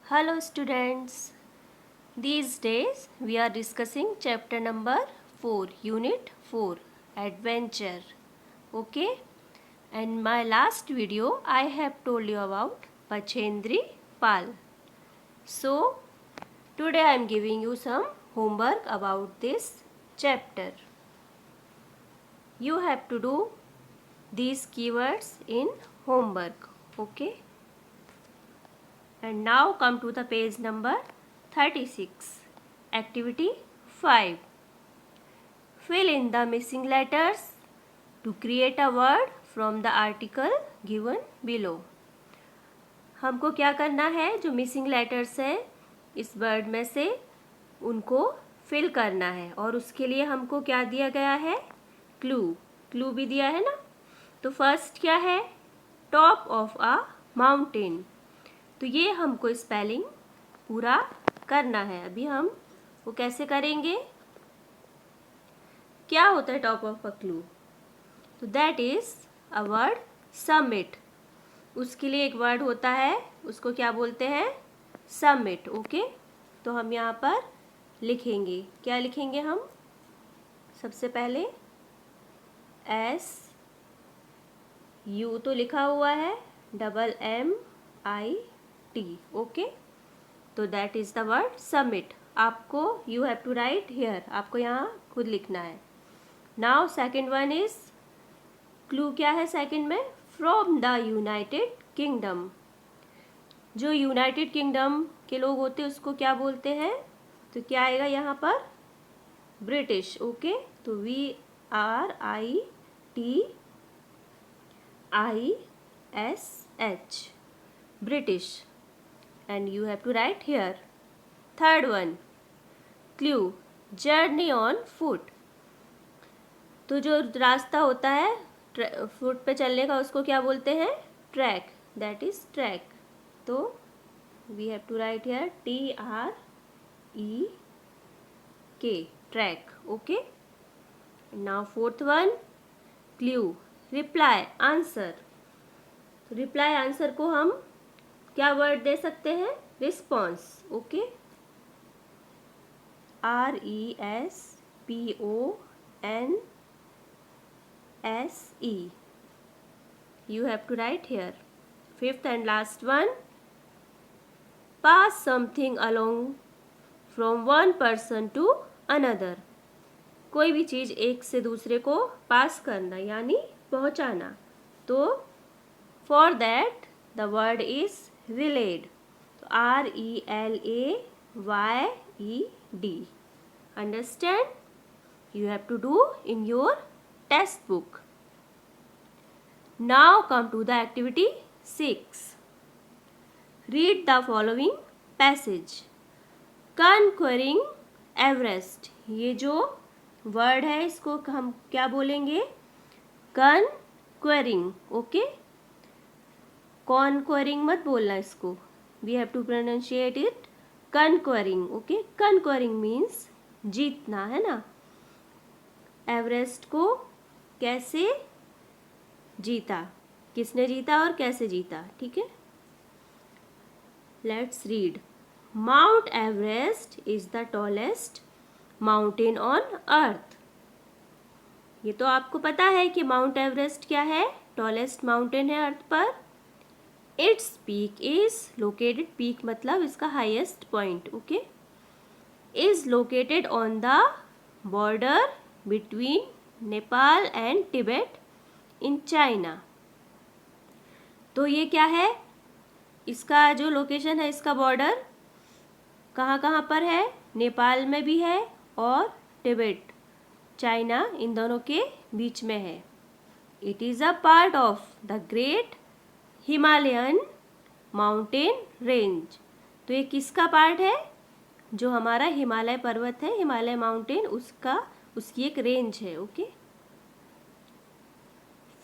Hello students. These days we are discussing chapter number 4, unit 4, adventure. Okay? And my last video I have told you about Bachendri Pal. So today I am giving you some homework about this chapter. You have to do these keywords in homework. Okay? And now come to the page number 36. Activity 5. Fill in the missing letters to create a word from the article given below. हमको क्या करना है? जो missing letters है इस word में से उनको फिल करना है और उसके लिए हमको क्या दिया गया है? क्लू भी दिया है ना. तो फर्स्ट क्या है? Top of a mountain. तो ये हमको स्पेलिंग पूरा करना है. अभी हम वो कैसे करेंगे? क्या होता है टॉप ऑफ अ क्लू? तो that is a word summit. उसके लिए एक वर्ड होता है, उसको क्या बोलते हैं? समिट. ओके, तो हम यहाँ पर लिखेंगे. क्या लिखेंगे हम? सबसे पहले SU तो लिखा हुआ है, MMIT. ओके, तो that is the word summit. आपको you have to write here, आपको यहाँ खुद लिखना है. Now second one is clue. क्या है सेकेंड में? From the United Kingdom. जो यूनाइटेड किंगडम के लोग होते हैं उसको क्या बोलते हैं? तो क्या आएगा यहाँ पर? ब्रिटिश. ओके, तो VRITISH, British. And you have to write here. Third one clue, journey on foot. तो जो रास्ता होता है फुट पे चलने का उसको क्या बोलते हैं? ट्रैक. That is trek. तो we have to write here TREK, trek. Okay, now fourth one clue, reply answer. तो रिप्लाई आंसर को हम क्या वर्ड दे सकते हैं? Response. Okay, RESPONSE. You have to write here. Fifth and last one, pass something along from one person to another. कोई भी चीज़ एक से दूसरे को पास करना यानी पहुंचाना. तो for that the word is relayed. तो RELAYED. Understand? You have to do in your test book. Now come to the activity 6. Read the following passage. Conquering Everest. ये जो वर्ड है इसको हम क्या बोलेंगे? Conquering. ओके, Conquering मत बोलना इसको. We have to pronunciate it Conquering. Okay, Conquering means जीतना, है ना. एवरेस्ट को कैसे जीता, किसने जीता और कैसे जीता. ठीक है, let's read. Mount Everest is the tallest mountain on earth. ये तो आपको पता है कि माउंट एवरेस्ट क्या है? टॉलेस्ट माउंटेन है अर्थ पर. Its peak is located, peak मतलब इसका highest point. Okay, is located on the border between Nepal and Tibet in China. तो ये क्या है? इसका जो लोकेशन है, इसका बॉर्डर कहाँ कहाँ पर है? नेपाल में भी है और तिब्बत, चाइना, इन दोनों के बीच में है. It is a part of the great Himalayan mountain range. तो ये किसका पार्ट है? जो हमारा हिमालय पर्वत है, हिमालय माउंटेन, उसकी एक रेंज है. Okay,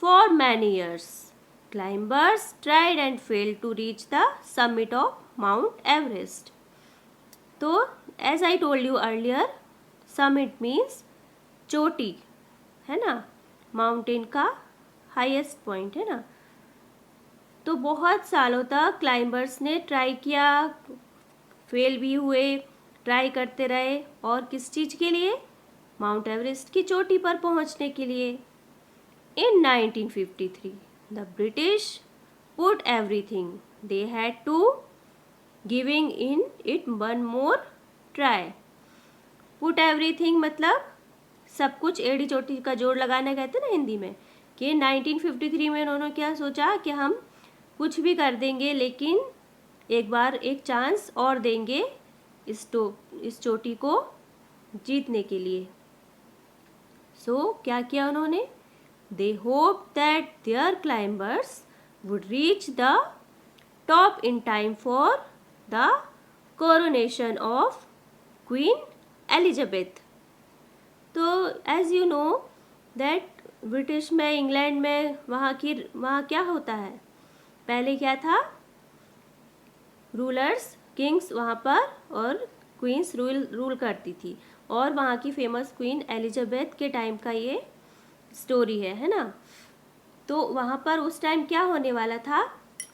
for many years climbers tried and failed to reach the summit of mount Everest. तो as I told you earlier, summit means चोटी, है ना, माउंटेन का हाईएस्ट पॉइंट, है ना. तो बहुत सालों तक क्लाइंबर्स ने ट्राई किया, फेल भी हुए, ट्राई करते रहे, और किस चीज़ के लिए? माउंट एवरेस्ट की चोटी पर पहुंचने के लिए। In 1953 the British put everything they had to giving in it one more try. Put everything मतलब सब कुछ, एड़ी चोटी का जोड़ लगाना कहते हैं ना हिंदी में, कि 1953 में उन्होंने क्या सोचा कि हम कुछ भी कर देंगे, लेकिन एक बार एक चांस और देंगे इस चोटी को जीतने के लिए। सो क्या किया उन्होंने? They hope that their climbers would reach the top in time for the coronation of queen Elizabeth. तो as you know that British में, इंग्लैंड में, वहाँ क्या होता है, पहले क्या था, रूलर्स, किंग्स वहाँ पर, और क्वींस रूल करती थी। और वहाँ की फेमस क्वीन एलिजाबेथ के टाइम का ये स्टोरी है ना। तो वहाँ पर उस टाइम क्या होने वाला था,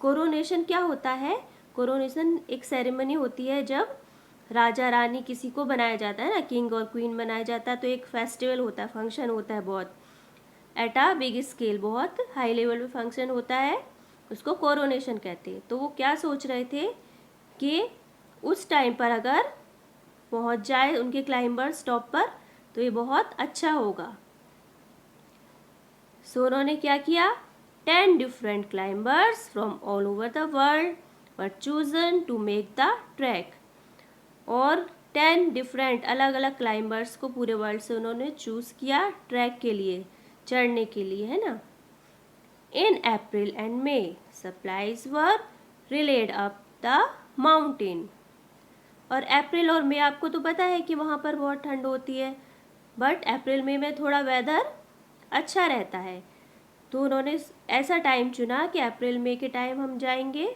कोरोनेशन क्या होता है? कोरोनेशन एक सेरेमनी होती है जब राजा रानी किसी को बनाया जाता है ना, किंग और क्वीन बनाया जाता है, तो एक फेस्टिवल होता है, फंक्शन होता है, बहुत एट अ बिग स्केल, बहुत हाई लेवल पे फंक्शन होता है, उसको कोरोनेशन कहते हैं। तो वो क्या सोच रहे थे कि उस टाइम पर अगर पहुंच जाए उनके क्लाइंबर्स टॉप पर तो ये बहुत अच्छा होगा। सो उन्होंने क्या किया? 10 different climbers from all over the world were chosen to make the track. और 10 डिफरेंट अलग अलग क्लाइंबर्स को पूरे वर्ल्ड से उन्होंने चूज़ किया ट्रैक के लिए, चढ़ने के लिए, है ना। In April and May supplies were relayed up the mountain. और अप्रैल और मई आपको तो पता है कि वहाँ पर बहुत ठंड होती है, बट अप्रैल मई में थोड़ा वेदर अच्छा रहता है। तो उन्होंने ऐसा टाइम चुना कि अप्रैल मई के टाइम हम जाएंगे,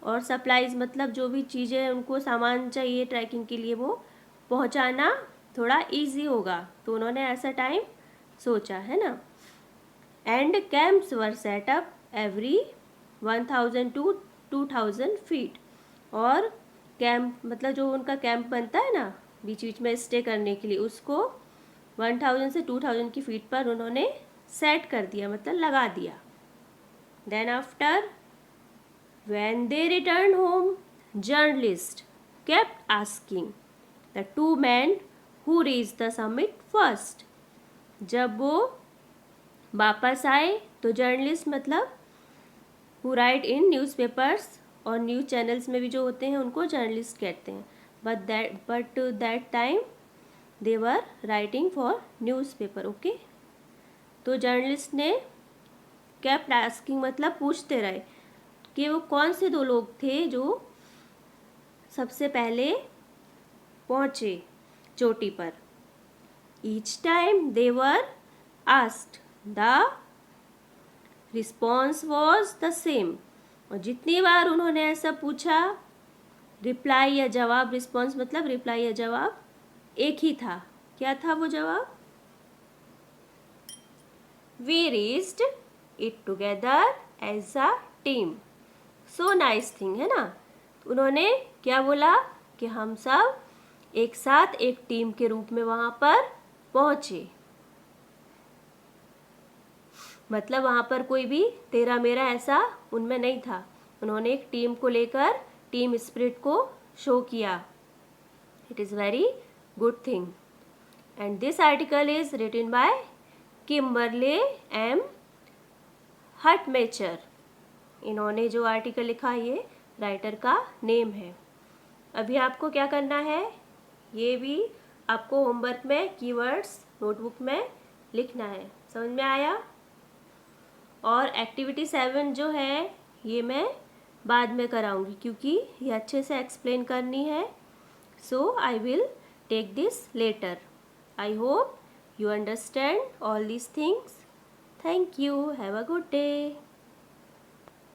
और सप्लाईज मतलब जो भी चीज़ें उनको सामान चाहिए ट्रैकिंग के लिए वो पहुंचाना थोड़ा इजी होगा। तो उन्होंने ऐसा टाइम सोचा, है ना। And camps were set up every 1000 to 2000 feet. और कैंप मतलब जो उनका कैंप बनता है ना बीच बीच में स्टे करने के लिए, उसको 1000 से 2000 की फीट पर उन्होंने सेट कर दिया, मतलब लगा दिया। Then after when they returned home, journalists kept asking the two men who reached the summit first. जब वो वापस आए तो जर्नलिस्ट मतलब who write in newspapers और न्यूज़ चैनल्स में भी जो होते हैं उनको जर्नलिस्ट कहते हैं। but that time they were writing for newspaper, okay? तो जर्नलिस्ट ने kept asking मतलब पूछते रहे कि वो कौन से दो लोग थे जो सबसे पहले पहुंचे चोटी पर। Each time they were asked the response was the same. और जितनी बार उन्होंने ऐसा पूछा, रिप्लाई या जवाब, रिस्पॉन्स मतलब रिप्लाई या जवाब एक ही था। क्या था वो जवाब? We reached it together as a team. So nice thing, है ना। उन्होंने क्या बोला कि हम सब एक साथ एक टीम के रूप में वहाँ पर पहुँचे। मतलब वहाँ पर कोई भी तेरा मेरा ऐसा उनमें नहीं था। उन्होंने एक टीम को लेकर टीम स्पिरिट को शो किया। It is very good thing. And this article is written by Kimberly M Hutmacher. इन्होंने जो आर्टिकल लिखा ये राइटर का नेम है। अभी आपको क्या करना है, ये भी आपको होमवर्क में कीवर्ड्स नोटबुक में लिखना है। समझ में आया? और एक्टिविटी 7 जो है ये मैं बाद में कराऊंगी क्योंकि ये अच्छे से एक्सप्लेन करनी है। So I will take this letter. I hope you understand all these things. Thank you. Have a good day.